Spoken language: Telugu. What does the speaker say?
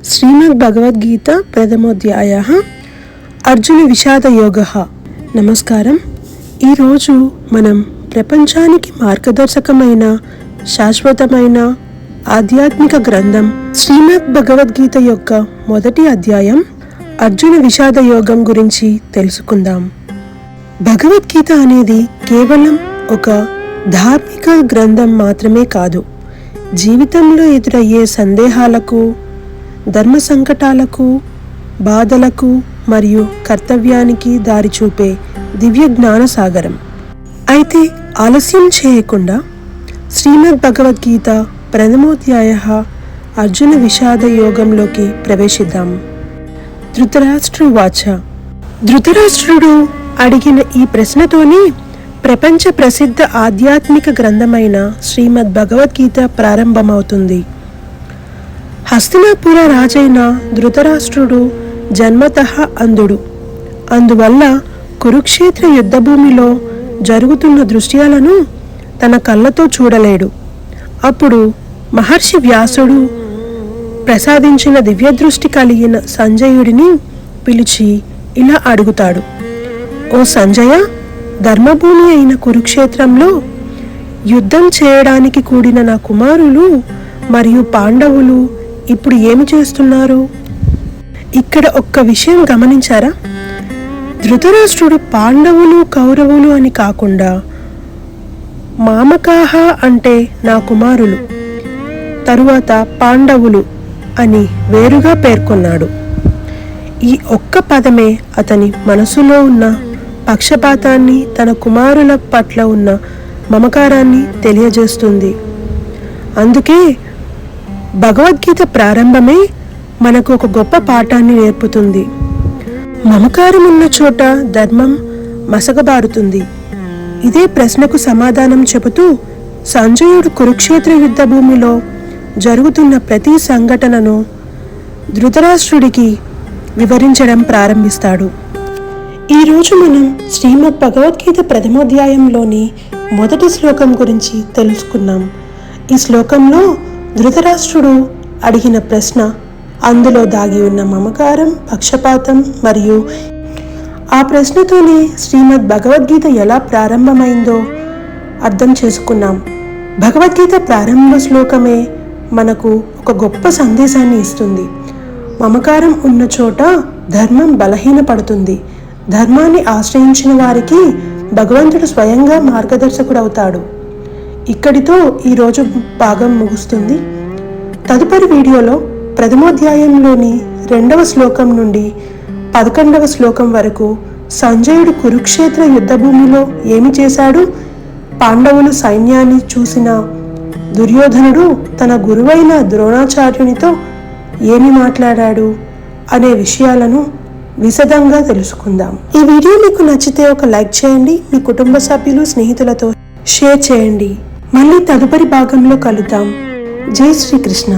శ్రీమద్భగవద్గీత ప్రథమోధ్యాయః అర్జున విషాద యోగః. నమస్కారం. ఈరోజు మనం ప్రపంచానికి మార్గదర్శకమైన శాశ్వతమైన ఆధ్యాత్మిక గ్రంథం శ్రీమద్భగవద్గీత యొక్క మొదటి అధ్యాయం అర్జున విషాద యోగం గురించి తెలుసుకుందాం. భగవద్గీత అనేది కేవలం ఒక ధార్మిక గ్రంథం మాత్రమే కాదు, జీవితంలో ఎదురయ్యే సందేహాలకు, ధర్మ సంకటాలకు, బాధలకు మరియు కర్తవ్యానికి దారి చూపే దివ్య జ్ఞాన సాగరం. అయితే ఆలస్యం చేయకుండా శ్రీమద్భగవద్గీత ప్రథమోధ్యాయః అర్జున విషాద యోగంలోకి ప్రవేశిద్దాం. ధృతరాష్ట్రువాచ. ధృతరాష్ట్రుడు అడిగిన ఈ ప్రశ్నతోనే ప్రపంచ ప్రసిద్ధ ఆధ్యాత్మిక గ్రంథమైన శ్రీమద్భగవద్గీత ప్రారంభమవుతుంది. హస్తినాపుర రాజైన ధృతరాష్ట్రుడు జన్మతః అంధుడు. అందువల్ల కురుక్షేత్ర యుద్ధభూమిలో జరుగుతున్న దృశ్యాలను తన కళ్ళతో చూడలేడు. అప్పుడు మహర్షి వ్యాసుడు ప్రసాదించిన దివ్యదృష్టి కలిగిన సంజయుడిని పిలిచి ఇలా అడుగుతాడు: ఓ సంజయ, ధర్మభూమి అయిన కురుక్షేత్రంలో యుద్ధం చేయడానికి కూడిన నా కుమారులు మరియు పాండవులు ఇప్పుడు ఏమి చేస్తున్నారు? ఇక్కడ ఒక్క విషయం గమనించారా? ధృతరాష్ట్రుడు పాండవులు కౌరవులు అని కాకుండా మామకాహ అంటే నా కుమారులు, తరువాత పాండవులు అని వేరుగా పేర్కొన్నాడు. ఈ ఒక్క పదమే అతని మనసులో ఉన్న పక్షపాతాన్ని, తన కుమారుల పట్ల ఉన్న మమకారాన్ని తెలియజేస్తుంది. అందుకే భగవద్గీత ప్రారంభమే మనకు ఒక గొప్ప పాఠాన్ని నేర్పుతుంది. మమకారం ఉన్న చోట ధర్మం మసకబారుతుంది. ఇదే ప్రశ్నకు సమాధానం చెబుతూ సంజయుడు కురుక్షేత్ర యుద్ధ భూమిలో జరుగుతున్న ప్రతి సంఘటనను ధృతరాష్ట్రుడికి వివరించడం ప్రారంభిస్తాడు. ఈరోజు మనం శ్రీమద్ భగవద్గీత ప్రథమోధ్యాయంలోని మొదటి శ్లోకం గురించి తెలుసుకున్నాం. ఈ శ్లోకంలో ధృతరాష్ట్రుడు అడిగిన ప్రశ్న, అందులో దాగి ఉన్న మమకారం, పక్షపాతం మరియు ఆ ప్రశ్నతోనే శ్రీమద్ భగవద్గీత ఎలా ప్రారంభమైందో అర్థం చేసుకున్నాం. భగవద్గీత ప్రారంభ శ్లోకమే మనకు ఒక గొప్ప సందేశాన్ని ఇస్తుంది. మమకారం ఉన్న చోట ధర్మం బలహీనపడుతుంది. ధర్మాన్ని ఆశ్రయించిన వారికి భగవంతుడు స్వయంగా మార్గదర్శకుడవుతాడు. ఇక్కడితో ఈరోజు భాగం ముగుస్తుంది. తదుపరి వీడియోలో ప్రథమోధ్యాయంలోని 2వ శ్లోకం నుండి 11వ శ్లోకం వరకు సంజయుడు కురుక్షేత్ర యుద్ధభూమిలో ఏమి చేశాడు, పాండవులు సైన్యాన్ని చూసిన దుర్యోధనుడు తన గురువైన ద్రోణాచార్యునితో ఏమి మాట్లాడాడు అనే విషయాలను విశదంగా తెలుసుకుందాం. ఈ వీడియో మీకు నచ్చితే ఒక లైక్ చేయండి, మీ కుటుంబ సభ్యులు, స్నేహితులతో షేర్ చేయండి. మళ్ళీ తదుపరి భాగంలో కలుద్దాం. జై శ్రీకృష్ణ.